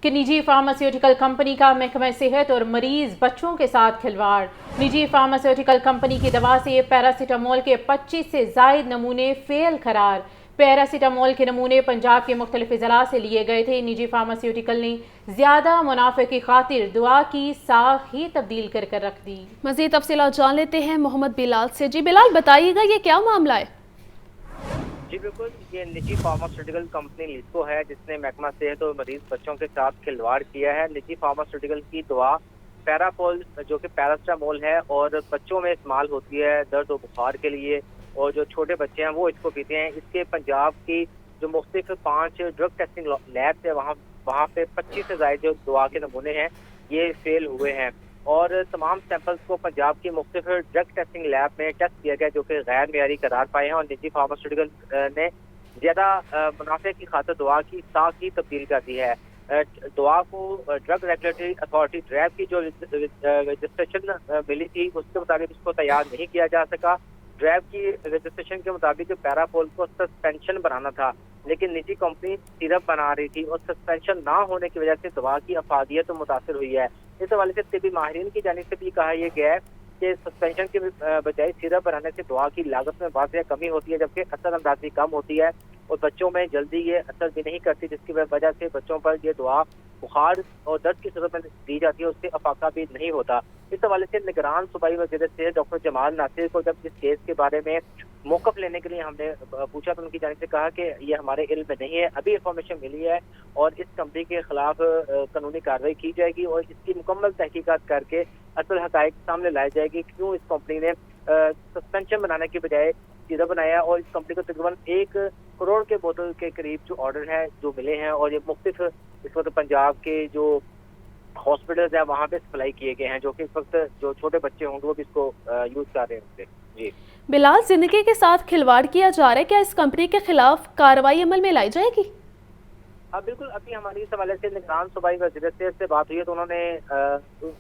کہ نجی pharmaceutical company کا محکمہ صحت اور مریض بچوں کے ساتھ کھلواڑ۔ نجی فارماسیوٹیکل کمپنی کی دوا سے پیراسیٹامول کے 25 سے زائد نمونے فیل قرار۔ پیراسیٹامول کے نمونے پنجاب کے مختلف اضلاع سے لیے گئے تھے۔ نجی فارماسیوٹیکل نے زیادہ منافع کی خاطر دوا کی ساخت ہی تبدیل کر رکھ دی۔ مزید تفصیلات جان لیتے ہیں محمد بلال سے۔ جی بلال، بتائیے گا یہ کیا معاملہ ہے؟ جی بالکل، یہ نجی فارماسیوٹیکل کمپنی لیسکو ہے جس نے محکمہ صحت اور مریض بچوں کے ساتھ کھلواڑ کیا ہے۔ نجی فارماسیوٹیکل کی دوا پیراپول جو کہ پیراسٹامول ہے اور بچوں میں استعمال ہوتی ہے درد و بخار کے لیے، اور جو چھوٹے بچے ہیں وہ اس کو پیتے ہیں۔ اس کے پنجاب کی جو مختلف 5 ڈرگ ٹیسٹنگ لیبس ہے وہاں پہ 25 سے زائد جو دوا کے نمونے ہیں یہ فیل ہوئے ہیں، اور تمام سیمپلز کو پنجاب کی مختلف ڈرگ ٹیسٹنگ لیب میں ٹیسٹ کیا گیا جو کہ غیر معیاری قرار پائے ہیں، اور نجی فارماسیوٹیکل نے زیادہ منافع کی خاطر دوا کی ساخت ہی تبدیل کر دی ہے۔ دوا کو ڈرگ ریگولیٹری اتھارٹی ڈریب کی جو رجسٹریشن ملی تھی اس کے مطابق اس کو تیار نہیں کیا جا سکا۔ ڈریب کی رجسٹریشن کے مطابق پیراپول کو سسپینشن بنانا تھا، لیکن نجی کمپنی سیرپ بنا رہی تھی اور سسپینشن نہ ہونے کی وجہ سے دوا کی افادیت متاثر ہوئی ہے۔ اس حوالے سے طبی ماہرین کی جانب سے بھی کہا یہ گیا ہے کہ سسپینشن کے بجائے سیرپ بنانے سے دوا کی لاگت میں واضح کمی ہوتی ہے، جبکہ اثر اندازی کم ہوتی ہے اور بچوں میں جلدی یہ اثر بھی نہیں کرتی، جس کی وجہ سے بچوں پر یہ دوا بخار اور درد کی صورت میں دی جاتی ہے، اس سے افاقہ بھی نہیں ہوتا۔ اس حوالے سے نگران صوبائی وزیر صحت ڈاکٹر جمال ناصر کو جب اس کیس کے بارے میں موقف لینے کے لیے ہم نے پوچھا تو ان کی جانب سے کہا کہ یہ ہمارے علم میں نہیں ہے، ابھی انفارمیشن ملی ہے اور اس کمپنی کے خلاف قانونی کارروائی کی جائے گی اور اس کی مکمل تحقیقات کر کے اصل حقائق سامنے لائی جائے گی کیوں اس کمپنی نے سسپینشن بنانے کے بجائے سیدھا بنایا، اور اس کمپنی کو تقریباً 1 کروڑ کے بوتل کے قریب جو آرڈر ہے جو ملے ہیں، اور یہ مختلف اس وقت پنجاب کے جو ہاسپٹلز ہیں وہاں پہ سپلائی کیے گئے ہیں، جو کہ اس وقت جو چھوٹے بچے ہوں گے وہ بھی اس کو یوز کر رہے ہوں گے۔ جی بلال، زندگی کے ساتھ کھلواڑ کیا جا رہا ہے، کیا اس کمپنی کے خلاف کارروائی عمل میں لائی جائے گی؟ بالکل، ابھی ہماری اس حوالے سے نگران صوبائی وزیر صحت سے بات ہوئی ہے تو انہوں نے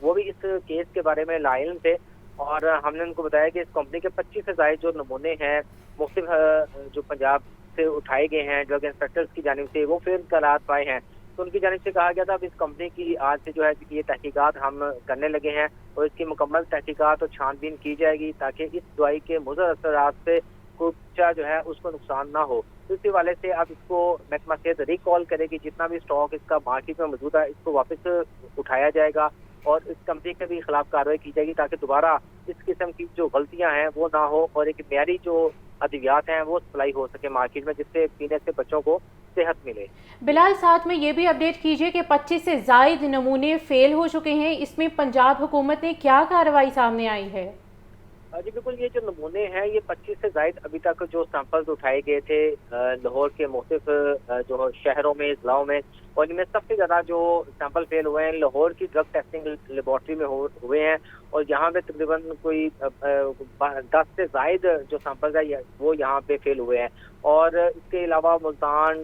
وہ بھی اس کیس کے بارے میں لاعلم تھے، اور ہم نے ان کو بتایا کہ اس کمپنی کے 25 سے زائد جو نمونے ہیں مختلف جو پنجاب سے اٹھائے گئے ہیں ڈرگ انسپیکٹرز کی جانب سے وہ فیل قرار پائے ہیں، تو ان کی جانب سے کہا گیا تھا اب اس کمپنی کی آج سے جو ہے یہ تحقیقات ہم کرنے لگے ہیں اور اس کی مکمل تحقیقات اور چھان بین کی جائے گی تاکہ اس دوائی کے مضر اثرات سے کچھ جو ہے اس کو نقصان نہ ہو۔ تو اسی حوالے سے اب اس کو محکمہ صحت ریکال کرے گی، جتنا بھی اسٹاک اس کا مارکیٹ میں موجود ہے اس کو واپس اٹھایا جائے گا اور اس کمپنی کے بھی خلاف کارروائی کی جائے گی تاکہ دوبارہ اس قسم کی جو غلطیاں ہیں وہ نہ ہو اور ایک معیاری جو ادویات ہیں وہ سپلائی ہو سکے مارکیٹ میں، جس سے پینے سے بچوں کو صحت ملے۔ بلال، ساتھ میں یہ بھی اپڈیٹ کیجئے کہ 25 سے زائد نمونے فیل ہو چکے ہیں، اس میں پنجاب حکومت نے کیا کارروائی سامنے آئی ہے؟ جی بالکل، یہ جو نمونے ہیں یہ 25 سے زائد ابھی تک جو سیمپلز اٹھائے گئے تھے لاہور کے مختلف جو شہروں میں اضلاعوں میں، اور ان میں سب سے زیادہ جو سیمپل فیل ہوئے ہیں لاہور کی ڈرگ ٹیسٹنگ لیبارٹری میں ہوئے ہیں، اور یہاں پہ تقریباً کوئی 10 سے زائد جو سیمپلز ہیں وہ یہاں پہ فیل ہوئے ہیں، اور اس کے علاوہ ملتان،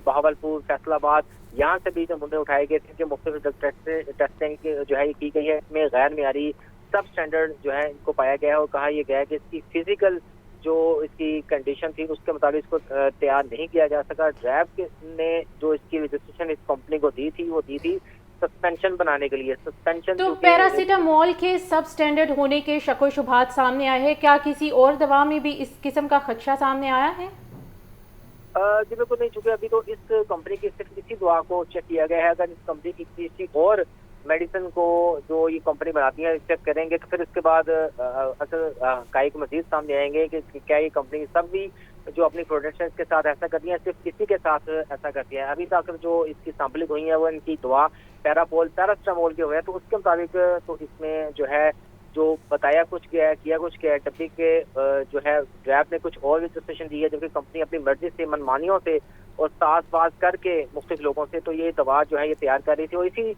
بہاولپور، فیصل آباد یہاں سے بھی نمونے اٹھائے گئے تھے کہ مختلف ڈرگ ٹیسٹنگ جو ہے کی گئی ہے، اس میں غیر معیاری سب سٹینڈرڈ جو ہے ان کو پایا گیا ہے، اور کہا یہ گیا ہے کہ اس کی فزیکل جو اس کی کنڈیشن تھی اس کے مطابق اس کو تیار نہیں کیا جا سکا۔ ڈریب نے جو اس کی رجسٹریشن اس کمپنی کو دی تھی وہ دی تھی سسپینشن بنانے کے لیے۔ سسپینشن تو پیراسیٹامول کے سب سٹینڈرڈ ہونے کے شک و شبہات سامنے آئے ہیں، کیا کسی اور دوا میں بھی اس قسم کا خدشہ سامنے آیا ہے؟ جی بالکل نہیں، چونکہ ابھی تو اس کمپنی کی صرف اسی دوا کو چیک کیا گیا ہے، اگر اس کمپنی کی کسی اور میڈیسن کو جو یہ کمپنی بناتی ہے چیک کریں گے تو پھر اس کے بعد اصل حقائق مزید سامنے آئیں گے کہ کیا یہ کمپنی سب بھی جو اپنی پروڈکشن کے ساتھ ایسا کرتی ہیں صرف کسی کے ساتھ ایسا کرتی ہے۔ ابھی تک جو اس کی سیمپلنگ ہوئی ہے وہ ان کی دوا پیراسٹامول کے ہوئے ہیں، تو اس کے مطابق تو اس میں جو ہے جو بتایا کچھ گیا ہے کیا کچھ گیا ہے، ڈبی کے جو ہے ڈریب نے کچھ اور رجسٹریشن دی ہے جبکہ کمپنی اپنی مرضی سے منمانیوں سے اور ساز باز کر کے مختلف لوگوں سے تو یہ دوا جو ہے یہ تیار کر رہی تھی، اور اسی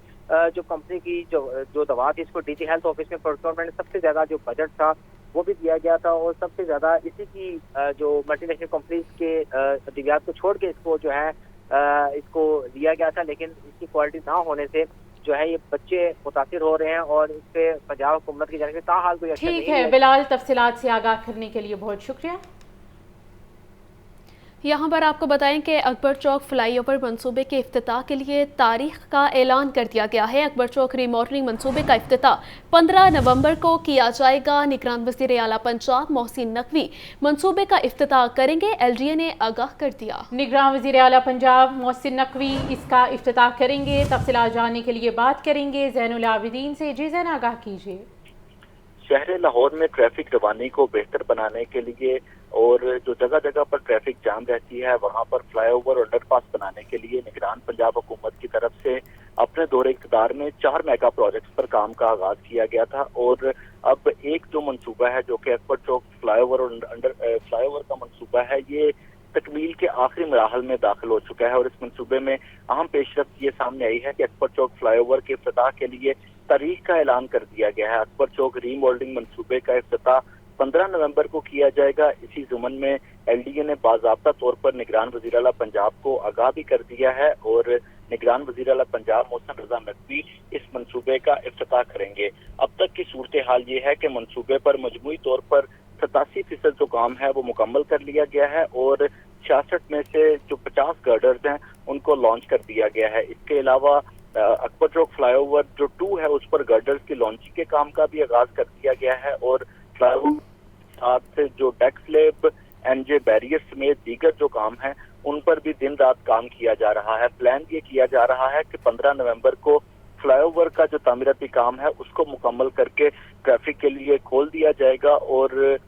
جو کمپنی کی جو دوا تھی اس کو ڈی جی ہیلتھ آفس میں پروکیورمنٹ سب سے زیادہ جو بجٹ تھا وہ بھی دیا گیا تھا، اور سب سے زیادہ اسی کی جو ملٹی نیشنل کمپنیز کے ادویات کو چھوڑ کے اس کو جو ہے اس کو دیا گیا تھا، لیکن اس کی کوالٹی نہ ہونے سے جو ہے یہ بچے متاثر ہو رہے ہیں اور اس پہ پنجاب حکومت کی جانب سے تاحال کوئی ایکشن نہیں ہے۔ ٹھیک ہے بلال، تفصیلات سے آگاہ کرنے کے لیے بہت شکریہ۔ यहाँ पर आपको बताएं कि अकबर चौक फ्लाई ओवर मंसूबे के इफ्तिताह के लिए तारीख का ऐलान कर दिया गया है। अकबर चौक रीमॉडलिंग मंसूबे का इफ्तिताह 15 नवंबर को किया जाएगा। निगरान वज़ीर आला पंजाब मोहसिन नकवी मंसूबे का इफ्तिताह करेंगे, LGA ने आगाह कर दिया। निगरान वज़ीर आला पंजाब मोहसिन नकवी इसका इफ्तिताह करेंगे। तफसीलात जानने के लिए बात करेंगे ज़ैनुल आबिदीन से। जी ज़ैन, आगाह कीजिए। शहर लाहौर में ट्रैफिक रवानी को बेहतर बनाने के लिए और जो जगह जगह पर ट्रैफिक जाम रहती है वहाँ पर फ्लाईओवर और अंडरपास बनाने के लिए निगरान पंजाब हुकूमत की तरफ से अपने दौरे इक़्तिदार में 4 मेगा प्रोजेक्ट्स पर काम का आगाज किया गया था और अब एक जो मंसूबा है जो कि अकबर चौक फ्लाईओवर और फ्लाईओवर का मंसूबा है, ये तकमील के आखिरी मराहल में दाखिल हो चुका है और इस मंसूबे में अहम पेशरफ्त ये सामने आई है कि अकबर चौक फ्लाईओवर के इफ्तिताह के लिए तारीख का ऐलान कर दिया गया है। अकबर चौक रीमॉडलिंग मंसूबे का इफ्तिताह 15 नवंबर को किया जाएगा। इसी ज़ुमन में LDA ने बाज़ाब्ता तौर पर निगरान वज़ीर आला पंजाब को आगाह भी कर दिया है और निगरान वज़ीर आला पंजाब मोहसिन रज़ा नकवी इस मंसूबे का इफ्तिताह करेंगे। अब तक की सूरत हाल ये है कि मंसूबे पर मजमूई तौर पर 87% जो काम है वो मुकम्मल कर लिया गया है और 66 में से जो 50 गर्डर्स हैं उनको लॉन्च कर दिया गया है। इसके अलावा अकबर चौक फ्लाईओवर जो 2 है उस पर गर्डर्स की लॉन्चिंग के काम का भी आगाज कर दिया गया है और फ्लाईओवर साथ जो डेक स्लैब, NJ बैरियर समेत दीगर जो काम है उन पर भी दिन रात काम किया जा रहा है। प्लान ये किया जा रहा है कि 15 नवंबर को फ्लाईओवर का जो तामीराती काम है उसको मुकम्मल करके ट्रैफिक के लिए खोल दिया जाएगा और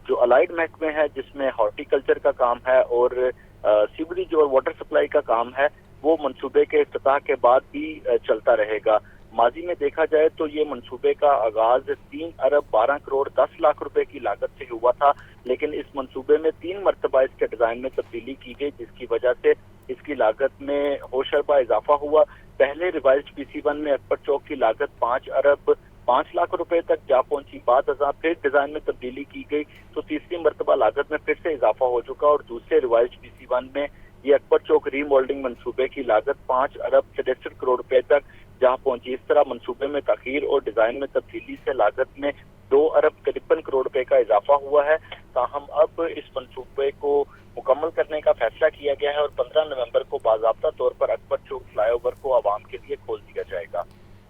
जो अलाइड महकमे है जिसमें हॉर्टिकल्चर का काम है और सीवरेज और वाटर सप्लाई का काम है वो मंसूबे के इफ्तिताह के बाद भी चलता रहेगा। माजी में देखा जाए तो ये मंसूबे का आगाज 3 अरब 12 करोड़ 10 लाख रुपए की लागत से हुआ था, लेकिन इस मंसूबे में 3 मरतबा इसके डिजाइन में तब्दीली की गई जिसकी वजह से इसकी लागत में होशरबा इजाफा हुआ। पहले रिवाइज्ड PC1 में अकबर चौक की लागत 5 अरब 5 लाख रुपए तक जा पहुंची। बाद फिर डिजाइन में तब्दीली की गई तो तीसरी मरतबा लागत में फिर से इजाफा हो चुका और दूसरे रिवाइज्ड PC1 में ये अकबर चौक रीमॉडलिंग मंसूबे की लागत 5 अरब 63 करोड़ रुपए तक जहां पहुंची। इस तरह मंसूबे में ताखीर और डिजाइन में तब्दीली से लागत में 2 अरब 53 करोड़ रुपए का इजाफा हुआ है। ताहम अब इस मंसूबे को मुकम्मल करने का फैसला किया गया है और 15 नवंबर को बाज़ाब्ता तौर पर अकबर चौक फ्लाईओवर को आवाम के लिए खोल दिया जाएगा।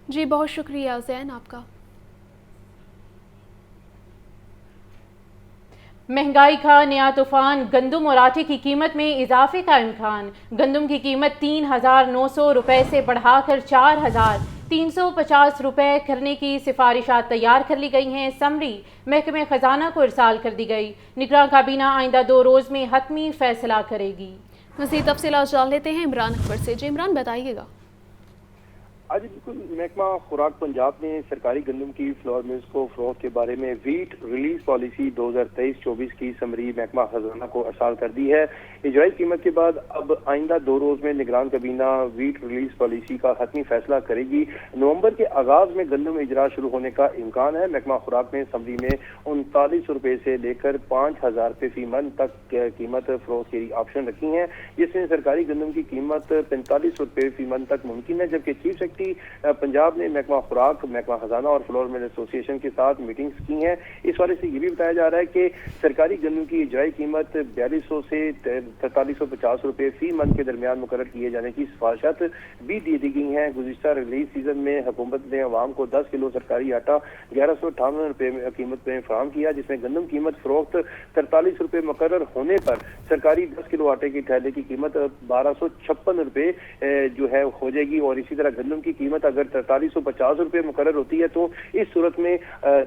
जी बहुत शुक्रिया ज़ैन आपका। महंगाई का नया तूफान, गंदम और आटे की कीमत में इजाफे का इम्कान। गंदम की कीमत 3,900 रुपए से बढ़ाकर 4,350 रुपए करने की सिफारिशात तैयार कर ली गई हैं। समरी महकमे खजाना को इरसाल कर दी गई। निगरान काबीना आइंदा 2 रोज़ में हतमी फैसला करेगी। मज़ीद तफसीलात जान लेते हैं इमरान अकबर से। जी इमरान, बताइएगा। आज बिल्कुल महकमा खुराक पंजाब ने सरकारी गंदम की फ्लोर मिल्स को फरोख्त के बारे में वीट रिलीज पॉलिसी 2023-24 की समरी महकमा खजाना को अरसाल कर दी है। इजराई कीमत के बाद अब आइंदा 2 रोज में निगरान काबीना वीट रिलीज पॉलिसी का हतमी फैसला करेगी। नवंबर के आगाज में गंदम इजरा शुरू होने का इम्कान है। महकमा खुराक ने समरी में 39 रुपए से लेकर 5,000 रुपए फी मन तक कीमत फरोख्त की ऑप्शन रखी है, जिसमें सरकारी गंदम की कीमत 45 रुपए फी मन तक मुमकिन है। जबकि चीफ सेक्रेटरी पंजाब ने महकमा खुराक, महकमा खजाना और फ्लोर मिल एसोसिएशन के साथ मीटिंग्स की हैं। इस वाले से ये भी बताया जा रहा है कि सरकारी गन्नों की इजराई कीमत 4200 से 4350 रुपए फी मन के दरमियान मुकर्रर किए जाने की सिफारिशात भी दी गई हैं। गुज़िश्ता रिलीज सीजन में हुकूमत ने अवाम को 10 किलो सरकारी आटा 1158 रुपए कीमत में फराहम किया, जिसमें गंदम कीमत फरोख्त 43 रुपए मुकर्रर होने पर सरकारी 10 किलो आटे की थैले की कीमत 1256 रुपए जो है हो जाएगी। और इसी तरह गंदम की कीमत अगर 4350 रुपए मुकर्रर होती है तो इस सूरत में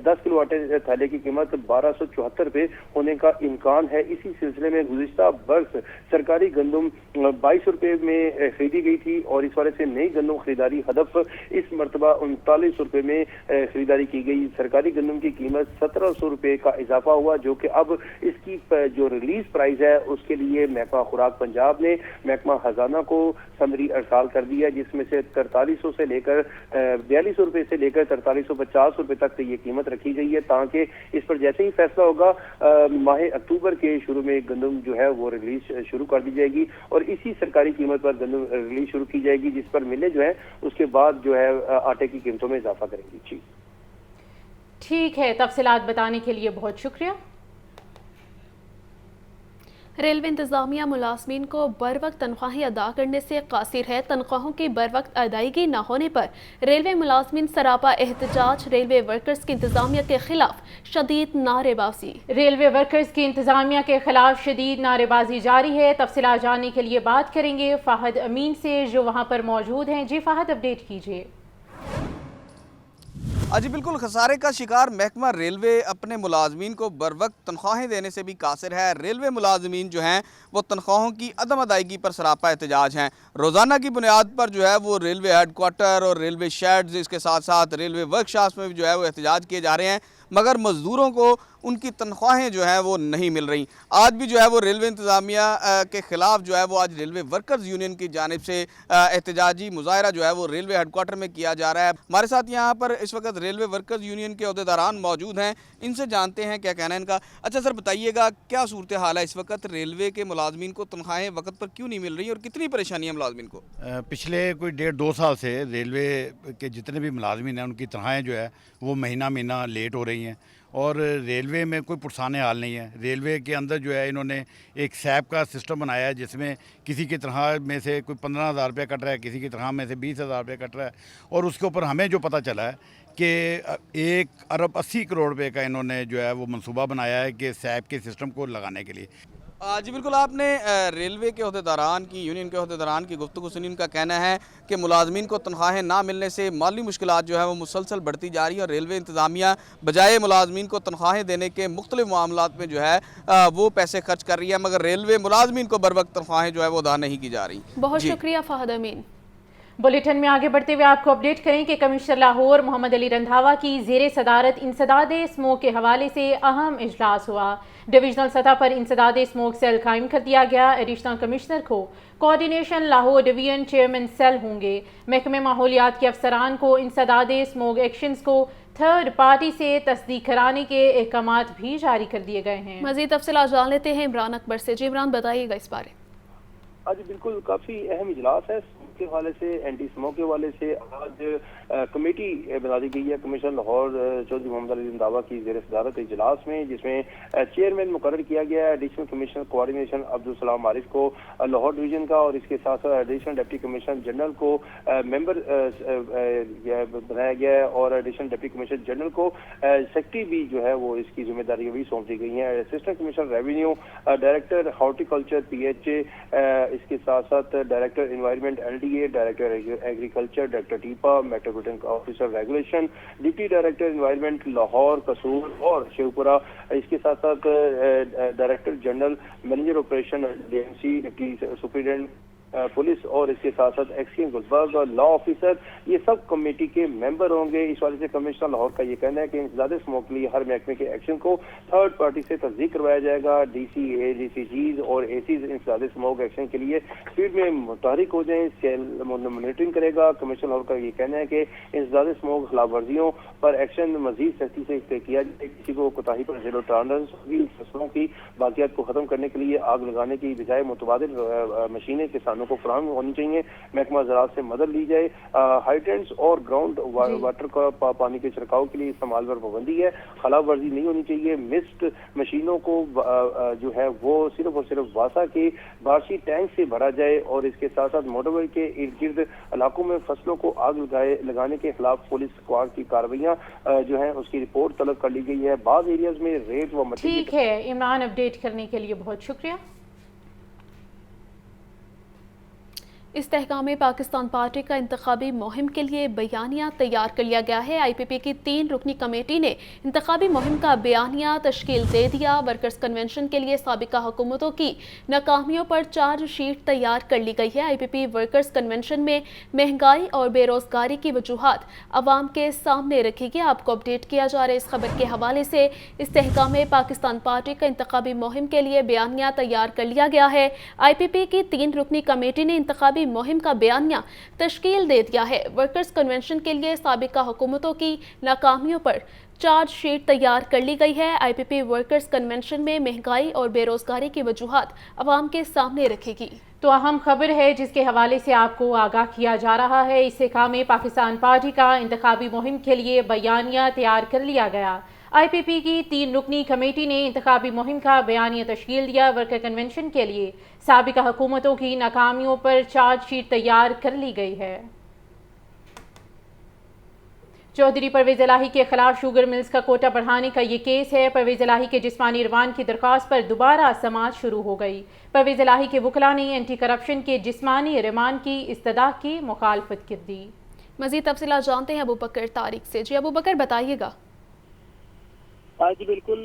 10 किलो आटे थैले की कीमत 1274 रुपए होने का इम्कान है। इसी सिलसिले में गुज़िश्ता बरस सरकारी गंदम 22 रुपए में खरीदी गई थी और इस वाले से नई गंदम खरीदारी हदफ इस मरतबा 39 रुपए में खरीदारी की गई। सरकारी गंदम की कीमत 1700 रुपए का इजाफा हुआ, जो कि अब इसकी जो रिलीज प्राइस है उसके लिए महकमा खुराक पंजाब ने महकमा खजाना को समरी अरसाल कर दी है, जिसमें से 4300 से लेकर 4200 रुपए से लेकर 4350 रुपए तक ये कीमत रखी गई है, ताकि इस पर जैसे ही फैसला होगा माह अक्टूबर के शुरू में गंदम जो है वो रिलीज शुरू कर दी जाएगी और इसी सरकारी कीमत पर गंदम रिलीज शुरू की जाएगी, जिस पर मिलें जो है उसके बाद जो है आटे की कीमतों में इजाफा करेंगी। जी ठीक है, तफसीलात बताने के लिए बहुत शुक्रिया। ریلوے انتظامیہ ملازمین کو بروقت تنخواہیں ادا کرنے سے قاصر ہے۔ تنخواہوں کی بروقت ادائیگی نہ ہونے پر ریلوے ملازمین سراپا احتجاج، ریلوے ورکرز کی انتظامیہ کے خلاف شدید نعرے بازی۔ ریلوے ورکرز کی انتظامیہ کے خلاف شدید نعرے بازی جاری ہے۔ تفصیلات جاننے کے لیے بات کریں گے فہد امین سے جو وہاں پر موجود ہیں۔ جی فہد، اپڈیٹ کیجیے۔ جی بالکل، خسارے کا شکار محکمہ ریلوے اپنے ملازمین کو بروقت تنخواہیں دینے سے بھی قاصر ہے۔ ریلوے ملازمین جو ہیں وہ تنخواہوں کی عدم ادائیگی پر سراپا احتجاج ہیں۔ روزانہ کی بنیاد پر جو ہے وہ ریلوے ہیڈ کوارٹر اور ریلوے شیڈز، اس کے ساتھ ساتھ ریلوے ورک شاپس میں بھی جو ہے وہ احتجاج کیے جا رہے ہیں، مگر مزدوروں کو ان کی تنخواہیں جو ہیں وہ نہیں مل رہی۔ آج بھی جو ہے وہ ریلوے انتظامیہ کے خلاف جو ہے وہ آج ریلوے ورکرز یونین کی جانب سے احتجاجی مظاہرہ جو ہے وہ ریلوے ہیڈ کوارٹر میں کیا جا رہا ہے۔ ہمارے ساتھ یہاں پر اس وقت ریلوے ورکرز یونین کے عہدیداران موجود ہیں، ان سے جانتے ہیں کیا کہنا ہے ان کا۔ اچھا سر، بتائیے گا کیا صورتحال ہے اس وقت؟ ریلوے کے ملازمین کو تنخواہیں وقت پر کیوں نہیں مل رہی اور کتنی پریشانی ہے ملازمین کو؟ پچھلے کوئی 1.5-2 سال سے ریلوے کے جتنے بھی ملازمین ہیں ان کی تنخواہیں جو ہے وہ مہینہ لیٹ ہو رہی ہیں، اور ریلوے میں کوئی پرسان حال نہیں ہے۔ ریلوے کے اندر جو ہے انہوں نے ایک سیپ کا سسٹم بنایا ہے جس میں کسی کی تنخواہ میں سے کوئی 15,000 روپیہ کٹ رہا ہے، کسی کی تنخواہ میں سے 20,000 روپیہ کٹ رہا ہے، اور اس کے اوپر ہمیں جو پتہ چلا ہے کہ 1.80 کروڑ روپے کا انہوں نے جو ہے وہ منصوبہ بنایا ہے کہ سیپ کے سسٹم کو لگانے کے لیے۔ جی بالکل، آپ نے ریلوے کے عہدیداران کی یونین کے عہدیداران کی گفتگو سنی۔ ان کا کہنا ہے کہ ملازمین کو تنخواہیں نہ ملنے سے مالی مشکلات جو ہے وہ مسلسل بڑھتی جا رہی ہیں، اور ریلوے انتظامیہ بجائے ملازمین کو تنخواہیں دینے کے مختلف معاملات میں جو ہے وہ پیسے خرچ کر رہی ہے، مگر ریلوے ملازمین کو بروقت تنخواہیں جو ہے وہ ادا نہیں کی جا رہی۔ بہت شکریہ فہد امین۔ بلیٹن میں آگے بڑھتے ہوئے آپ کو اپڈیٹ کریں کہ کمشنر لاہور محمد علی رندھاوا کی زیر صدارت انسداد اسموگ کے حوالے سے اہم اجلاس ہوا۔ ڈویژنل سطح پر انسداد اسموگ سیل قائم کر دیا گیا۔ ایڈیشنل کمشنر کو کوارڈینیشن لاہور ڈویژن چیئرمین سیل ہوں گے۔ محکمہ ماحولیات کے افسران کو انسداد اسموگ ایکشنز کو تھرڈ پارٹی سے تصدیق کرانے کے احکامات بھی جاری کر دیے گئے ہیں۔ مزید تفصیلات جان لیتے ہیں عمران اکبر سے۔ جی عمران، بتائیے گا اس بارے۔ آج بالکل کافی اہم اجلاس ہے کے حوالے سے، اینٹی اسموگ کے حوالے سے۔ آج کمیٹی بنا دی گئی ہے کمشنر لاہور چودھری محمد علی رندھاوا کی زیر صدارت اجلاس میں، جس میں چیئرمین مقرر کیا گیا ہے ایڈیشنل کمشنر کوارڈینیشن عبدالسلام عارف کو لاہور ڈویژن کا، اور اس کے ساتھ ساتھ ایڈیشنل ڈپٹی کمشنر جنرل کو ممبر بنایا گیا ہے، اور ایڈیشنل ڈپٹی کمشنر جنرل کو سیکرٹری بھی جو ہے وہ اس کی ذمہ داریاں بھی سونپ دی گئی ہیں۔ Assistant commissioner revenue, director horticulture PH، اس کے ساتھ ساتھ director environment LDA، director agriculture doctor TEPA, metropolitan officer regulation, deputy director environment Lahore, Kasur اور شیوپورہ، اس کے ساتھ ساتھ director general manager operation DMC، deputy superintendent police, اور اس کے ساتھ ساتھ ایکسچینج گلبرگ اور لا آفیسر، یہ سب کمیٹی کے ممبر ہوں گے۔ اس والے سے کمشنر لاہور کا یہ کہنا ہے کہ انسداد اسموگ کے لیے ہر محکمے کے ایکشن کو تھرڈ پارٹی سے تصدیق کروایا جائے گا۔ DC، ADCGs اور ACs انسداد اسموگ ایکشن کے لیے فیلڈ میں متحرک ہو جائیں، سیل مانیٹرنگ کرے گا۔ کمشنر لاہور کا یہ کہنا ہے کہ انسداد اسموگ خلاف ورزیوں پر ایکشن مزید سختی سے کیا جائے، کسی کو کوتاہی پر زیرو ٹالرنس ہوگی۔ فصلوں کی باقیات کو ختم کرنے کے لیے آگ لگانے کی بجائے متبادل مشینیں کسانوں کو فراہم ہونی چاہیے۔ محکمہ زراعت سے مدد لی جائے۔ ہائیڈرنٹس اور گراؤنڈ واٹر کا پانی کے چھڑکاؤ کے لیے استعمال پر پابندی ہے۔ خلاف ورزی نہیں ہونی چاہیے۔ مسٹ مشینوں کو جو ہے وہ صرف اور صرف واسا کے بارشی ٹینک سے بھرا جائے، اور اس کے ساتھ ساتھ موٹر وے کے ارد گرد علاقوں میں فصلوں کو آگ لگانے کے خلاف پولیس اسکواڈ کی کارروائیاں جو ہیں اس کی رپورٹ طلب کر لی گئی ہے۔ بعض ایریاز میں ریت و مٹی۔ ٹھیک ہے عمران، اپڈیٹ کرنے کے لیے بہت شکریہ۔ استحکام پاکستان پارٹی کا انتخابی مہم کے لیے بیانیہ تیار کر لیا گیا ہے۔ IPP کی 3 رکنی کمیٹی نے انتخابی مہم کا بیانیہ تشکیل دے دیا۔ ورکرز کنونشن کے لیے سابقہ حکومتوں کی ناکامیوں پر چارج شیٹ تیار کر لی گئی ہے۔ IPP ورکرز کنونشن میں مہنگائی اور بے روزگاری کی وجوہات عوام کے سامنے رکھے گی۔ آپ کو اپڈیٹ کیا جا رہا ہے اس خبر کے حوالے سے۔ استحکام پاکستان پارٹی کا انتخابی مہم کے لیے بیانیہ تیار کر لیا گیا ہے۔ IPP کی 3 رکنی کمیٹی نے انتخابی مہم کا بیانیہ تشکیل دے دیا ہے۔ ورکرز کنونشن کے لیے سابقہ حکومتوں کی ناکامیوں پر چارج شیٹ تیار کر لی گئی ہے۔ IPP ورکرز کنونشن میں مہنگائی اور بے روزگاری کی وجوہات عوام کے سامنے رکھے گی۔ تو اہم خبر ہے جس کے حوالے سے آپ کو آگاہ کیا جا رہا ہے۔ استحکام پاکستان پارٹی کا انتخابی مہم کے لیے بیانیہ تیار کر لیا گیا۔ IPP की 3 रुकनी कमेटी ने इंतखाबी मुहिम का बयानिया तश्कील दिया। वर्कर कन्वेंशन के लिए साबिका हुकूमतों की नाकामियों पर चार्जशीट तैयार कर ली गई है। चौधरी परवेज इलाही के खिलाफ शुगर मिल्स का कोटा बढ़ाने का ये केस है। परवेज इलाही के जिस्मानी रिमांड की दरख्वास्त पर दोबारा समाअत शुरू हो गई। परवेज इलाही के वकला ने एंटी करप्शन के जिस्मानी रिमांड की इस्तदा की मुखालफत कर दी। मज़ीद तफसीलात जानते हैं अबू बकर तारिक से। जी अबू बकर बताइएगा। आज बिल्कुल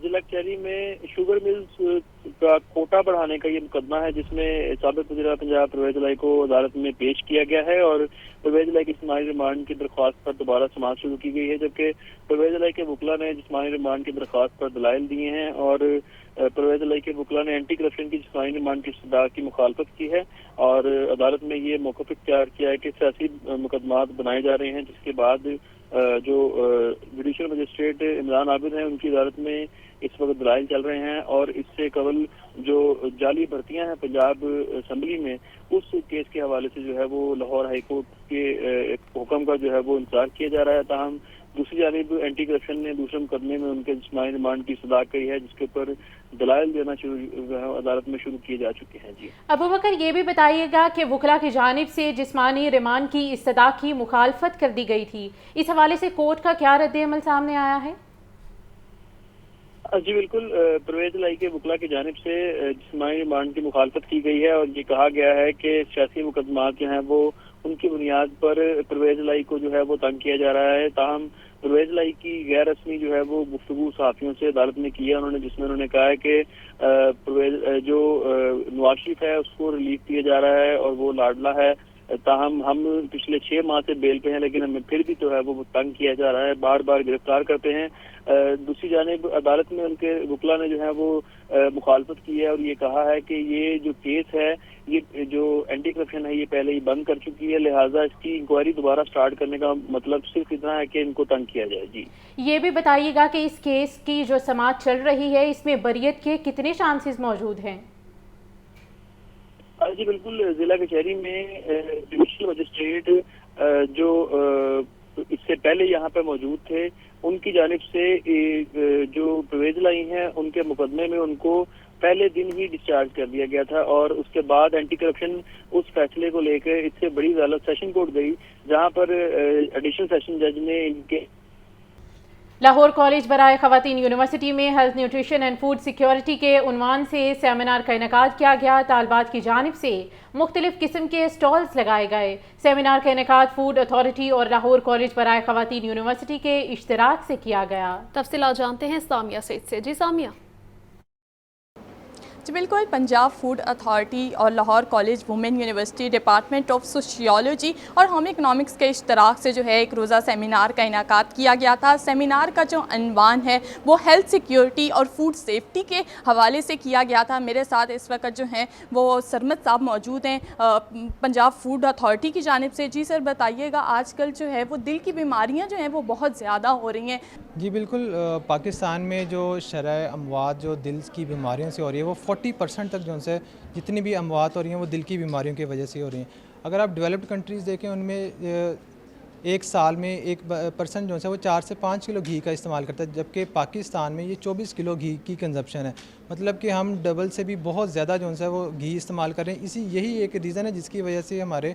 जिला कचहरी में शुगर मिल्स का कोटा बढ़ाने का ये मुकदमा है, जिसमें साबिक वज़ीर पंजाब परवेज इलाही को अदालत में पेश किया गया है और परवेज इलाही की जिस्मानी रिमांड की दरख्वास्त पर दोबारा समाअत शुरू की गई है, जबकि परवेज इलाही के वकला ने जिस्मानी रिमांड की दरख्वास्त पर दलाइल दिए हैं और परवेज इलाही के वकला ने एंटी करप्शन की जिस्मानी रिमांड की इस्तदा की मुखालफत की है और अदालत में ये मौक़िफ़ इख्तियार किया है कि सियासी मुकदमात बनाए जा रहे हैं, जिसके बाद जो जुडिशल मजिस्ट्रेट इमरान आबिद हैं उनकी अदालत में इस वक्त दलाइल चल रहे हैं और इससे कबल जो जाली भर्तियां हैं पंजाब असम्बली में, उस केस के हवाले से जो है वो लाहौर हाई कोर्ट के हुक्म का जो है वो इंतजार किया जा रहा है। ताहम दूसरी जानिब एंटी करप्शन ने दूसरे मुकदमे में उनके जिस्मानी रिमांड की सदा कही है, जिसके ऊपर दलाइल देना अदालत में शुरू किए जा चुके हैं। जी अबू बकर, ये भी बताइएगा कि वकला की जानिब से जिस्मानी रिमांड की इस्तदा की मुखालफत कर दी गई थी, इस हवाले से कोर्ट का क्या रद्द-ए-अमल सामने आया है? जी बिल्कुल, परवेज इलाही के वकला की जानिब से जिस्मानी रिमांड की मुखालफत की गई है और ये कहा गया है कि सियासी मुकदमात जो हैं वो उनकी बुनियाद पर परवेज इलाही को जो है वो तंग किया जा रहा है। ताहम परवेज इलाही की गैर रस्मी जो है वो गुफ्तगू सहाफ़ियों से अदालत में की है उन्होंने, जिसमें उन्होंने कहा है कि परवेज जो नवाज शरीफ है उसको रिलीफ दिया जा रहा है और वो लाडला है। ताहम हम पिछले 6 माह से बेल पे हैं, लेकिन हमें फिर भी जो है वो तंग किया जा रहा है, बार बार गिरफ्तार करते हैं। दूसरी जानिब अदालत में उनके वकला ने जो है वो मुखालफत की है और ये कहा है कि ये जो केस है, ये जो एंटी करप्शन है, ये पहले ही बंद कर चुकी है, लिहाजा इसकी इंक्वायरी दोबारा स्टार्ट करने का मतलब सिर्फ इतना है कि इनको तंग किया जाए। जी ये भी बताइएगा कि इस केस की जो समाअत चल रही है इसमें बरियत के कितने चांसेस मौजूद हैं? जी बिल्कुल, जिला कचहरी में जुडिशल मजिस्ट्रेट जो इससे पहले यहाँ पे मौजूद थे, उनकी जानिब से जो परवेज इलाही हैं उनके मुकदमे में उनको पहले दिन ही डिस्चार्ज कर दिया गया था और उसके बाद एंटी करप्शन उस फैसले को लेकर इससे बड़ी अदालत सेशन कोर्ट गई, जहाँ पर एडिशनल सेशन जज ने इनके लाहौर कॉलेज बराए ख़वातीन यूनिवर्सिटी में health nutrition and food security के उन्वान से सेमिनार का इनेकाद किया गया। तालबात की जानिब से मुख्तलिफ किस्म के स्टॉल्स लगाए गए। सेमिनार का इनेकाद फूड अथॉरिटी और लाहौर कॉलेज बराए ख़वातीन यूनिवर्सिटी के इश्तराक से किया गया। तफसीलात जानते हैं सामिया सईद से। जी सामिया। जी बिल्कुल, पंजाब फूड अथॉरिटी और Lahore college women university department of sociology और होम इकनॉमिक्स के इश्तराक से जो है एक रोज़ा सेमिनार का इनेकाद किया गया था। सेमिनार का जो अनवान है वो हेल्थ सिक्योरिटी और फूड सेफ्टी के हवाले से किया गया था। मेरे साथ इस वक्त जो हैं वो सरमद साहब मौजूद हैं पंजाब फूड अथॉरिटी की जानिब से। जी सर बताइएगा, आजकल जो है वो दिल की बीमारियाँ जो हैं वो बहुत ज़्यादा हो रही हैं। जी बिल्कुल, पाकिस्तान में जो शरह अमवात जो दिल की बीमारियों से हो रही है वो 40% तक जो से जितनी भी अमवात हो रही हैं वो दिल की बीमारियों की वजह से हो रही हैं। अगर आप डेवलप्ड कंट्रीज़ देखें उनमें एक साल में 1% जो है वो 4 से 5 किलो घी का इस्तेमाल करता है, जबकि पाकिस्तान में ये 24 किलो घी की कंजप्शन है। मतलब कि हम डबल से भी बहुत ज़्यादा जो है वो घी इस्तेमाल कर रहे हैं। यही एक रीज़न है जिसकी वजह से हमारे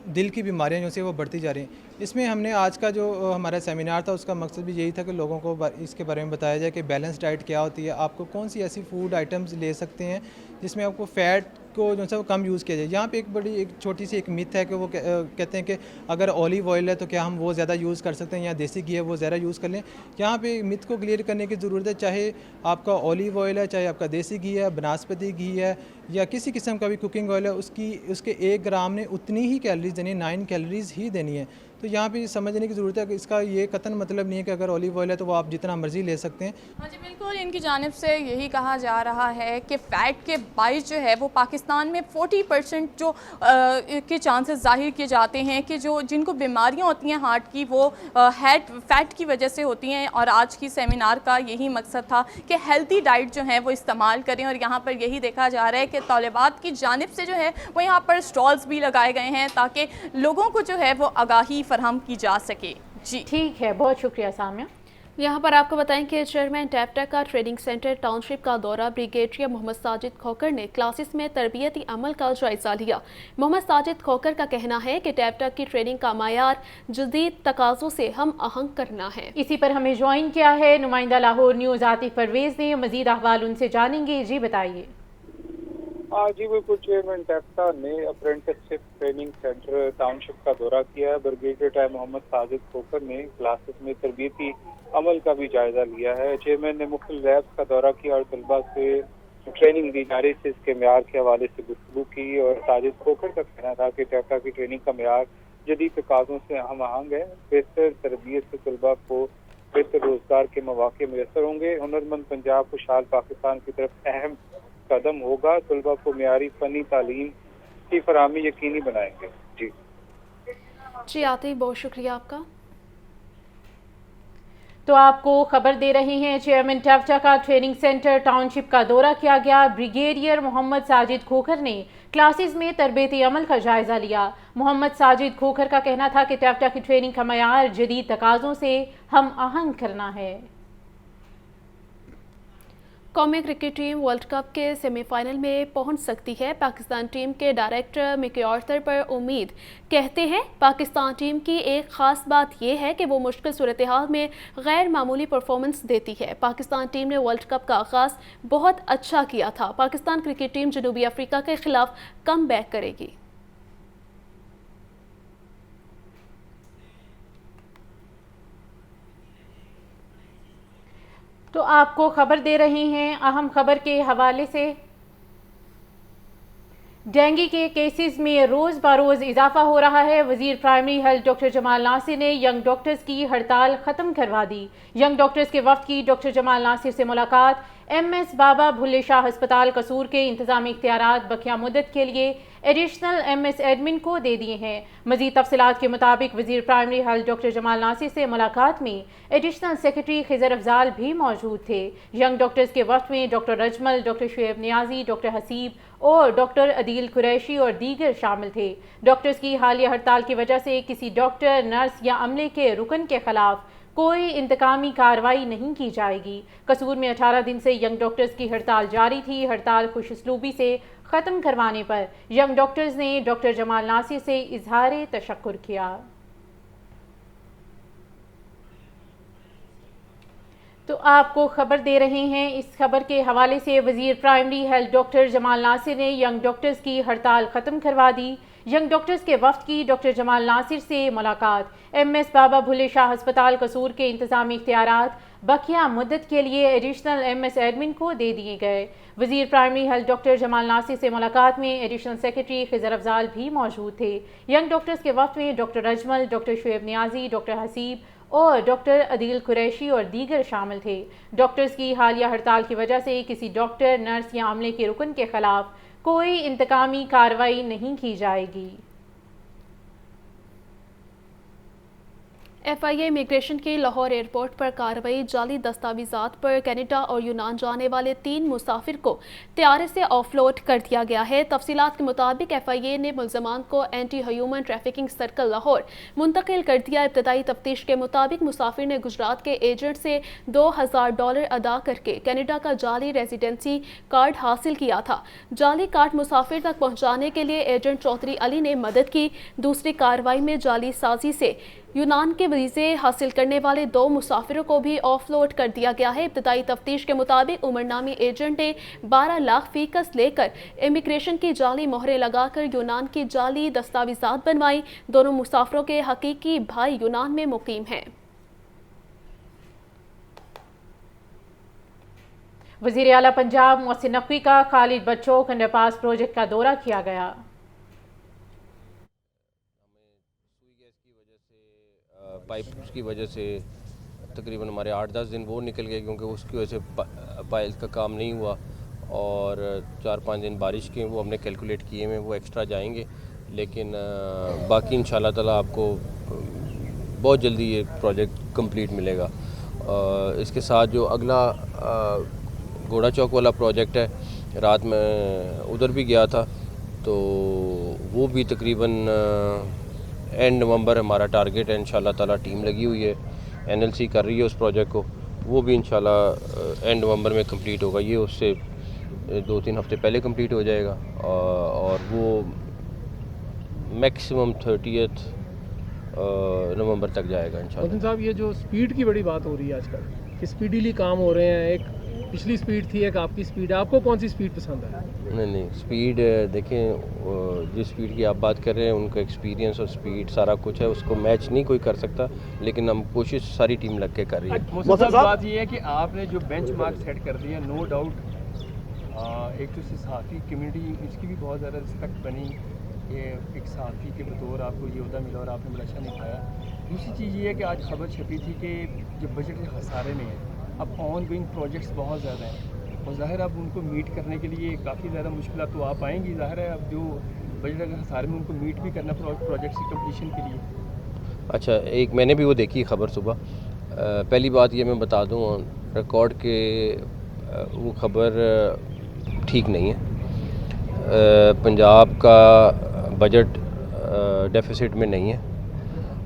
दिल की बीमारियां जो से वो बढ़ती जा रही हैं। इसमें हमने आज का जो हमारा सेमिनार था उसका मकसद भी यही था कि लोगों को इसके बारे में बताया जाए कि बैलेंस डाइट क्या होती है, आपको कौन सी ऐसी फूड आइटम्स ले सकते हैं जिसमें आपको फ़ैट को जो है वो कम यूज़ किया जाए। यहाँ पे एक छोटी सी एक मिथ है कि वो कहते हैं कि अगर ऑलिव ऑयल है तो क्या हम वो ज़्यादा यूज़ कर सकते हैं या देसी घी है वो ज़्यादा यूज़ कर लें। यहाँ पे मिथ को क्लियर करने की ज़रूरत है, चाहे आपका ऑलिव ऑयल है, चाहे आपका देसी घी है, बनास्पति घी है या किसी किस्म का भी कुकिंग ऑयल है, उसके 1 ग्राम ने उतनी ही कैलोरीज देनी है, 9 कैलोरीज ही देनी है। तो यहाँ पे समझने की ज़रूरत है कि इसका ये कतन मतलब नहीं है कि अगर ऑलिव ऑयल है तो वो आप जितना मर्ज़ी ले सकते हैं। हाँ जी बिल्कुल, इनकी जानिब से यही कहा जा रहा है कि फ़ैट के बाइस जो है वो पाकिस्तान में 40% जो के चांसेस ज़ाहिर किए जाते हैं कि जो जिनको बीमारियाँ होती हैं हार्ट की वो फ़ैट की वजह से होती हैं। और आज की सेमिनार का यही मकसद था कि हेल्दी डाइट जो है वो इस्तेमाल करें। और यहाँ पर यही देखा जा रहा है कि तालिबात की जानिब से जो है वो यहाँ पर स्टॉल्स भी लगाए गए हैं ताकि लोगों को जो है वो आगाही फरहम की जा सके। जी ठीक है, बहुत शुक्रिया सामिया। यहाँ पर आपको बताएं कि चेयरमैन टैप्टा का ट्रेनिंग सेंटर टाउनशिप का दौरा ब्रिगेडियर मोहम्मद साजिद खोकर ने क्लासेस में तरबियती अमल का जायजा लिया। मोहम्मद साजिद खोकर का कहना है कि टैप्टा की ट्रेनिंग का मायार जदीद तकाज़ों से हम आहंग करना है। इसी पर हमें ज्वाइन किया है नुमाइंदा लाहौर न्यूज़ आतिफ परवेज ने, मजीद अहवाल उनसे जानेंगे। जी बताइए। जी बिल्कुल, चेयरमैन टैप्टा ने अप्रेंटिसशिप ट्रेनिंग सेंटर टाउनशिप का दौरा किया है। ब्रिगेडियर मोहम्मद साजिद खोकर ने क्लासेस में तरबियती अमल का भी जायजा लिया है। चेयरमैन ने मुख्तलिफ लैब्स का दौरा किया और तलबा से ट्रेनिंग दी जा रही थी, इसके म्यार के हवाले से गुफ्तगू की। और साजिद खोकर का कहना था कि टैप्टा की ट्रेनिंग का म्यार जदीद तकाज़ों से हम आहंग है। बेहतर तरबियत से तलबा को बेहतर रोजगार के मौके मैसर होंगे। हुनरमंद पंजाब खुशहाल पाकिस्तान की तरफ अहम कदम होगा। तलबा को मियारी फनी तालीम की फराहमी यकीनी बनाएंगे। जी आतिफ, बहुत शुक्रिया आपका। तो आपको खबर दे रहे हैं, चेयरमैन टैप्टा का ट्रेनिंग सेंटर टाउनशिप का दौरा किया गया। ब्रिगेडियर मोहम्मद साजिद खोकर ने क्लासेस में तरबियती अमल का जायजा लिया। मोहम्मद साजिद खोकर का कहना था कि टैप्टा की ट्रेनिंग का मयार जदीद तकाज़ों से हम आहंग करना है। कौमी क्रिकेट टीम वर्ल्ड कप के सेमीफाइनल में पहुंच सकती है। पाकिस्तान टीम के डायरेक्टर मिकी आर्थर पर उम्मीद। कहते हैं पाकिस्तान टीम की एक ख़ास बात यह है कि वो मुश्किल सूरत हाल में गैर मामूली परफॉर्मेंस देती है। पाकिस्तान टीम ने वर्ल्ड कप का आगाज़ बहुत अच्छा किया था। पाकिस्तान क्रिकेट टीम जनूबी अफ्रीका के खिलाफ कम बैक करेगी। तो आपको खबर दे रहे हैं अहम खबर के हवाले से। डेंगू के केसेस में रोज़ बरोज़ इजाफा हो रहा है। वज़ीर primary health doctor Jamal Nasir ने यंग डॉक्टर्स की हड़ताल ख़त्म करवा दी। यंग डॉक्टर्स के वफ़द की डॉक्टर जमाल नासिर से मुलाकात। MS बाबा भुल्ले शाह अस्पताल कसूर के इंतज़ामी इख्तियारात बकिया मुद्दत के लिए एडिशनल MS एडमिन को दे दिए हैं। मज़ीद तफसीलात के मुताबिक वज़ीर primary health doctor Jamal Nasir से मुलाकात में एडिशनल सेक्रेटरी खिज़र अफजाल भी मौजूद थे। यंग डॉक्टर्स के वफ़द में doctor Rajmal, doctor Shoaib Niazi, doctor Haseeb और डॉक्टर अदील कुरैशी और दीगर शामिल थे। डॉक्टर्स की हालिया हड़ताल की वजह से किसी डॉक्टर, नर्स या अमले के रुकन के खिलाफ कोई इंतकामी कार्रवाई नहीं की जाएगी। कसूर में 18 दिन से यंग डॉक्टर्स की हड़ताल जारी थी। हड़ताल खुशउस्लूबी से ख़त्म करवाने पर यंग डॉक्टर्स ने डॉक्टर जमाल नासिर से इजहार तशक्कुर किया। तो आपको खबर दे रहे हैं इस खबर के हवाले से। वज़ीर primary health doctor Jamal Nasir ने यंग डॉक्टर्स की हड़ताल ख़त्म करवा दी। यंग डॉक्टर्स के वफ़द की डॉक्टर जमाल नासिर से मुलाकात। MS बाबा भुल्ले शाह अस्पताल कसूर के इंतज़ामी इख्तियारात बकिया मुद्दत के लिए एडिशनल MS एडमिन को दे दिए गए। वज़ीर primary health doctor Jamal Nasir से मुलाकात में एडिशनल सेक्रेटरी खिज़र अफजाल भी मौजूद थे। यंग डॉक्टर्स के वफ़द में doctor Rajmal, doctor Shoaib Niazi, doctor Haseeb और डॉक्टर अदील कुरैशी और दीगर शामिल थे। डॉक्टर्स की हालिया हड़ताल की वजह से किसी डॉक्टर, नर्स या अमले के रुकन के खिलाफ कोई इंतकामी कार्रवाई नहीं की जाएगी। FIA इमिग्रेशन की लाहौर एयरपोर्ट पर कार्रवाई। जाली दस्तावेज़ात पर कनाडा और यूनान जाने वाले 3 मुसाफिर को तैयारे से ऑफलोड कर दिया गया है। तफसीलात के मुताबिक FIA ने मुल्ज़मान को anti human trafficking circle Lahore मुंतकिल कर दिया। इब्तदाई तफ्तीश के मुताबिक मुसाफिर ने गुजरात के एजेंट से $2000 अदा करके कनाडा का जाली रेजिडेंसी कार्ड हासिल किया था। जाली कार्ड मुसाफिर तक पहुँचाने के लिए एजेंट चौधरी अली ने मदद की। दूसरी कार्रवाई में जाली साजी से यूनान के वीज़े हासिल करने वाले 2 मुसाफिरों को भी ऑफलोड कर दिया गया है। इब्तदाई तफ्तीश के मुताबिक उमरनामी एजेंट ने 12 लाख फीकस लेकर इमिग्रेशन की जाली मोहरें लगाकर यूनान की जाली दस्तावेज़ात बनवाई। दोनों मुसाफिरों के हकीकी भाई यूनान में मुकीम हैं। वज़ीर आला पंजाब मोहसिन नकवी का खालिद बच्चोक अंडरपास प्रोजेक्ट का दौरा किया गया। पाइप की वजह से तकरीबन हमारे 8-10 दिन वो निकल गए, क्योंकि उसकी वजह से पाइल्स का काम नहीं हुआ। और 4-5 दिन बारिश के वो हमने कैलकुलेट किए हैं, वो एक्स्ट्रा जाएंगे। लेकिन बाकी इंशाल्लाह ताला आपको बहुत जल्दी ये प्रोजेक्ट कंप्लीट मिलेगा। इसके साथ जो अगला घोड़ा चौक वाला प्रोजेक्ट है, रात में उधर भी गया था, तो वो भी तकरीबन एंड नवंबर हमारा टारगेट है। इंशाल्लाह ताला टीम लगी हुई है NLC कर रही है उस प्रोजेक्ट को, वो भी इंशाल्लाह एंड नवंबर में कंप्लीट होगा। ये उससे 2-3 हफ्ते पहले कंप्लीट हो जाएगा और वो मैक्सिमम 30 नवंबर तक जाएगा इंशाल्लाह। साहब, ये जो स्पीड की बड़ी बात हो रही है आजकल कि स्पीडीली काम हो रहे हैं, एक पिछली स्पीड थी, एक आपकी स्पीड है, आपको कौन सी स्पीड पसंद है? नहीं, स्पीड देखें, जिस स्पीड की आप बात कर रहे हैं उनका एक्सपीरियंस और स्पीड सारा कुछ है, उसको मैच नहीं कोई कर सकता, लेकिन हम कोशिश सारी टीम लग के कर रही है। मोहसिन साहब, बात ये है कि आपने जो बेंच मार्क सेट कर दिया, नो डाउट एक तो सहाफ़ी कम्युनिटी इसकी भी बहुत ज़्यादा रिस्पेक्ट बनी, ये एक सहाफ़ी के बतौर आपको ये अहदा मिला और आपने बड़ा अच्छा निभाया। दूसरी चीज़ ये है कि आज खबर छपी थी कि जो बजट के खसारे में है, अब ऑन गोइंग प्रोजेक्ट्स बहुत ज़्यादा हैं और ज़ाहिर अब उनको मीट करने के लिए काफ़ी ज़्यादा मुश्किल तो आप आएंगी, ज़ाहिर है अब जो बजट के खसारे में उनको मीट भी करना प्रोजेक्ट्स की कम्प्लीशन के लिए। अच्छा, एक मैंने भी वो देखी खबर सुबह। पहली बात ये मैं बता दूँ, रिकॉर्ड के वो खबर ठीक नहीं है। पंजाब का बजट डेफिसिट में नहीं है,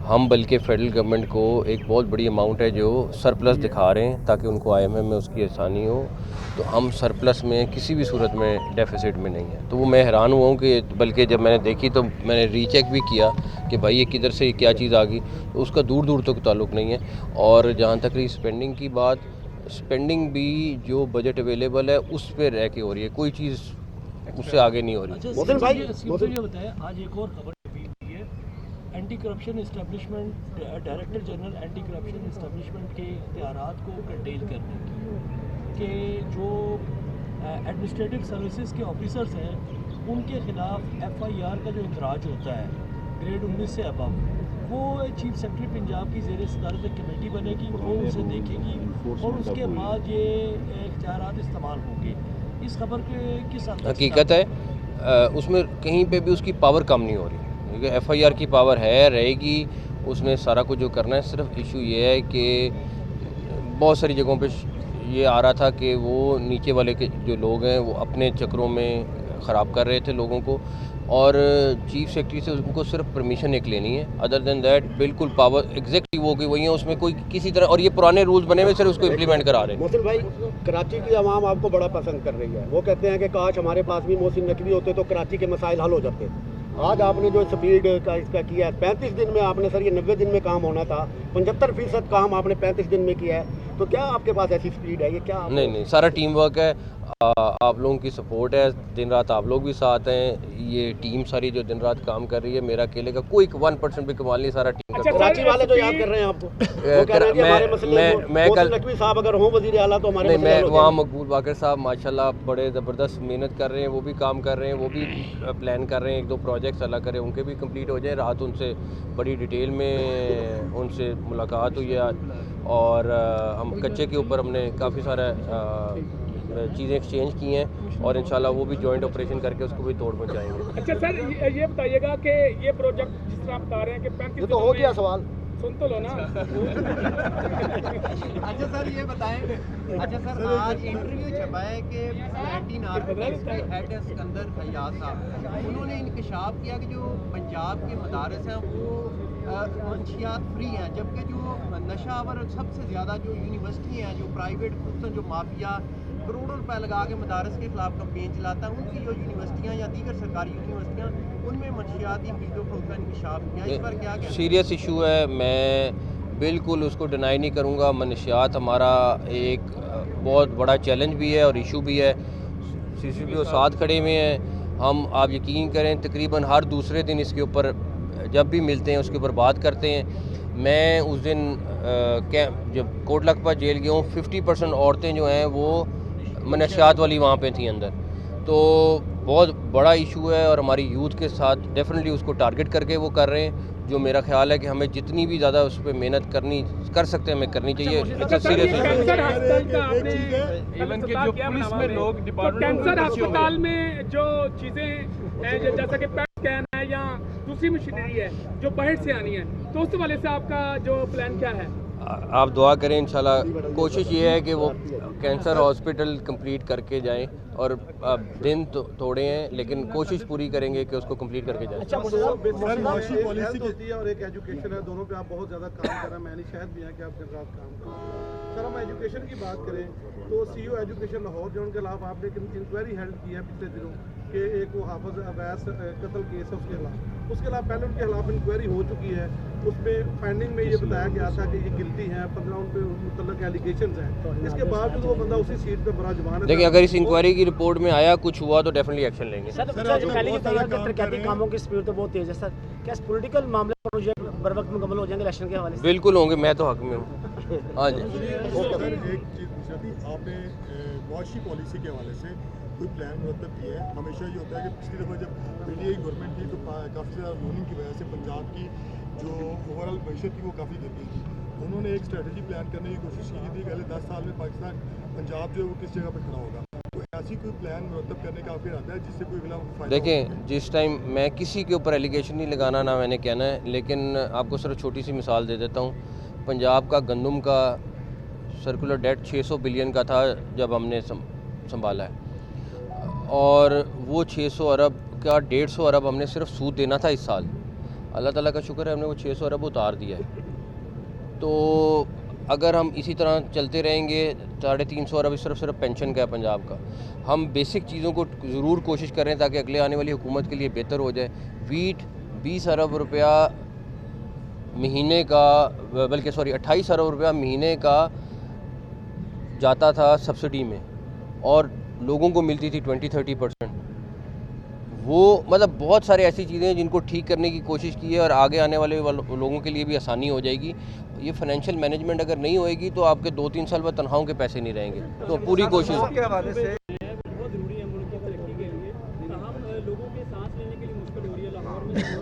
हम बल्कि फेडरल गवर्नमेंट को एक बहुत बड़ी अमाउंट है जो सरप्लस दिखा रहे हैं ताकि उनको IMF में उसकी आसानी हो, तो हम सरप्लस में किसी भी सूरत में डेफिसिट में नहीं है। तो वो मैं हैरान हुआ हूँ कि बल्कि जब मैंने देखी तो मैंने रीचेक भी किया कि भाई ये किधर से क्या चीज़ आ गई, तो उसका दूर दूर तक ताल्लुक़ नहीं है। और जहाँ तक रही स्पेंडिंग की बात, स्पेंडिंग भी जो बजट अवेलेबल है उस पर रह के हो रही है, कोई चीज़ उससे आगे नहीं हो रही। मोहसिन भाई, ये बताएं, आज एक और खबर छपी हुई है, anti corruption establishment, director general anti corruption establishment के इख्तियारात को कर्टेल करने की, कि जो एडमिनिस्ट्रेटिव सर्विसेज के ऑफिसर्स हैं उनके खिलाफ FIR का जो इंदराज होता है ग्रेड 19 से अबव, वो चीफ सेक्रेटरी पंजाब की ज़ेर सदारत एक कमेटी बनेगी, वो उसे देखेगी और उसके बाद ये इख्तियारात इस्तेमाल होंगे। इस खबर के किस हकीकत है, उसमें कहीं पे भी उसकी पावर कम नहीं हो रही, क्योंकि FIR की पावर है, रहेगी, उसमें सारा कुछ जो करना है। सिर्फ इशू ये है कि बहुत सारी जगहों पे ये आ रहा था कि वो नीचे वाले के जो लोग हैं वो अपने चक्रों में ख़राब कर रहे थे लोगों को, और चीफ सेक्रेटरी से उनको सिर्फ परमिशन एक लेनी है। अदर देन दैट बिल्कुल पावर एग्जैक्टली वो की वही है, उसमें कोई किसी तरह, और ये पुराने रूल्स बने हुए सिर्फ उसको इम्प्लीमेंट करा रहे हैं। मोहसिन भाई, कराची की आवाम आपको बड़ा पसंद कर रही है, वो कहते हैं कि काश हमारे पास भी मोहसिन नकवी होते तो कराची के मसाइल हल हो जाते। आज आपने जो स्पीड का इसका किया है 35 दिन में, आपने सर ये 90 दिन में काम होना था, 75% काम आपने 35 दिन में किया है, तो क्या आपके पास ऐसी स्पीड है? ये क्या नहीं, सारा टीम वर्क है, आप लोगों की सपोर्ट है, दिन रात आप लोग भी साथ हैं, ये टीम सारी जो दिन रात काम कर रही है, मेरा अकेले का कोई 1% भी कमाल नहीं, सारा टीम का। कराची वाले तो याद कर रहे हैं आपको, वो कह रहे हैं कि हमारे मसले, मैं कल नकवी साहब अगर हों वज़ीर आला तो हमारे नहीं, मैं वहाँ मकबूल बाकर साहब माशाल्लाह बड़े ज़बरदस्त मेहनत कर रहे हैं, वो भी काम कर रहे हैं, वो भी प्लान कर रहे हैं 1-2 प्रोजेक्ट्स अल्लाह करे उनके भी कंप्लीट हो जाए। रात उनसे बड़ी डिटेल में उनसे मुलाकात हुई है और हम कच्चे के ऊपर हमने काफ़ी सारा चीज़ें एक्सचेंज की हैं और इंशाल्लाह वो भी जॉइंट ऑपरेशन करके उसको भी तोड़ पहुँचाएंगे। अच्छा सर, ये बताइएगा कि ये प्रोजेक्ट जिस तरह आप बता रहे हैं कि 35 तो हो गया सवाल, सुन तो लो ना। अच्छा सर, ये बताएं, अच्छा सर, आज इंटरव्यू छपा है कि प्लैटिन आर्किटेक्ट्स के हेड है सिकंदर फैयाज साहब, उन्होंने इंकशाफ किया कि जो पंजाब के मदारस हैं वो मंशियात फ्री हैं, जबकि जो नशावर सबसे ज़्यादा जो यूनिवर्सिटी हैं, जो प्राइवेट जो माफिया करोड़ों रुपए लगा के मदारस के खिलाफ कंपेन चलाता है, उनकी जो यूनिवर्सिटियाँ या दीगर सरकारी यूनिवर्सिटियाँ उनमें मंशियाती खरीदो फरोख्त का इंकशाफ किया, इस पर क्या सीरियस इशू है, मैं बिल्कुल उसको डिनाई नहीं करूँगा। मनशियात हमारा एक बहुत बड़ा चैलेंज भी है और इशू भी है, CCPO साथ खड़े हुए हैं हम, आप यकीन करें तकरीबन हर दूसरे दिन इसके ऊपर जब भी मिलते हैं उसके ऊपर बात करते हैं। मैं उस दिन जब कोट लखपत जेल गया हूँ, 50% औरतें जो हैं वो मनशियात वाली वहाँ पे थी अंदर, तो बहुत बड़ा इशू है और हमारी यूथ के साथ डेफिनेटली उसको टारगेट करके वो कर रहे हैं, जो मेरा ख्याल है कि हमें जितनी भी ज़्यादा उस पर मेहनत कर सकते हैं हमें करनी चाहिए। इट्स सीरियस कैंसर अस्पताल में जो चीज़ें जैसा कि पेट स्कैन है या दूसरी मशीनरी है जो बाहर से आनी है, तो उस वाले से आपका जो प्लान क्या है? آپ دعا کریں انشاءاللہ. کوشش یہ ہے کہ وہ کینسر ہاسپٹل کمپلیٹ کر کے جائیں, اور دن تھوڑے ہیں لیکن کوشش پوری کریں گے کہ اس کو کمپلیٹ کر کے جائیں. معاشی پالیسی ہوتی ہے اور ایک ایجوکیشن ہے, دونوں پہ آپ بہت زیادہ کام کر رہے ہیں. میں نے شاید بھی ہے کہ آپ کے ساتھ کام کر رہے ہیں. سر ہم ایجوکیشن کی بات کریں تو سی او ایجوکیشن لاہور جو ان کے خلاف آپ نے انکوائری ہیلڈ کی ہے پچھلے دنوں کہ ایک وہ حافظ اویس قتل کیس ہے, اس کے خلاف پہلے ان کے خلاف انکوائری ہو چکی ہے. اس میں پینڈنگ میں یہ بتایا گیا تھا کہ یہ گلٹی ہیں, 15 ان پہ متعلق ایلیگیشنز ہیں. اس کے باوجود وہ بندہ اسی سیٹ پہ براجمان ہے. دیکھیں اگر اس انکوائری کی رپورٹ میں آیا کچھ ہوا تو ڈیفینیٹلی ایکشن لیں گے. ترقیاتی کاموں کی اسپیڈ تو بہت تیز ہے سر, کیا پولیٹیکل معاملے پروجیکٹ بر وقت مکمل ہو جائیں گے الیکشن کے حوالے سے؟ بالکل ہوں گے, میں تو حق میں ہوں. ہاں جی. ایک چیز پوچھا تھی آپ نے معاشی پالیسی کے حوالے سے کوئی پلان مرتب کیا ہے؟ ہمیشہ یہ ہوتا ہے کہ پچھلی دفعہ جب پی ٹی آئی گورنمنٹ تھی تو کافی زیادہ لوننگ کی وجہ سے پنجاب کی جو اوور آل معیشت تھی وہ کافی گر گئی تھی. انہوں نے ایک اسٹریٹجی پلان کرنے کی کوشش کی تھی کہ اگلے 10 سال میں پاکستان پنجاب جو ہے وہ کس جگہ پہ کھڑا ہوگا. تو ایسی کوئی پلان مرتب کرنے کا آپ ارادہ ہے جس سے کوئی فائدہ؟ دیکھیں جس ٹائم میں کسی کے اوپر ایلیگیشن نہیں لگانا, نہ میں نے کہنا ہے, لیکن آپ کو صرف چھوٹی سی مثال دے دیتا ہوں. پنجاب کا گندم کا سرکولر ڈیٹ 600 بلین کا تھا جب ہم نے سنبھالا ہے, اور وہ 600 ارب کا 150 ارب ہم نے صرف سود دینا تھا اس سال. اللہ تعالیٰ کا شکر ہے ہم نے وہ 600 ارب اتار دیا ہے. تو اگر ہم اسی طرح چلتے رہیں گے 350 ارب صرف پینشن کا ہے پنجاب کا. ہم بیسک چیزوں کو ضرور کوشش کریں تاکہ اگلے آنے والی حکومت کے لیے بہتر ہو جائے. ویٹ 20 ارب روپیہ مہینے کا, بلکہ 28 ارب روپیہ مہینے کا جاتا تھا سبسڈی میں, اور لوگوں کو ملتی تھی 20-30%. وہ مطلب بہت سارے ایسی چیزیں ہیں جن کو ٹھیک کرنے کی کوشش کی ہے, اور آگے آنے والے لوگوں کے لیے بھی آسانی ہو جائے گی. یہ فائنینشیل مینجمنٹ اگر نہیں ہوئے گی تو آپ کے 2-3 سال بعد تنخواہوں کے پیسے نہیں رہیں گے. تو پوری کوشش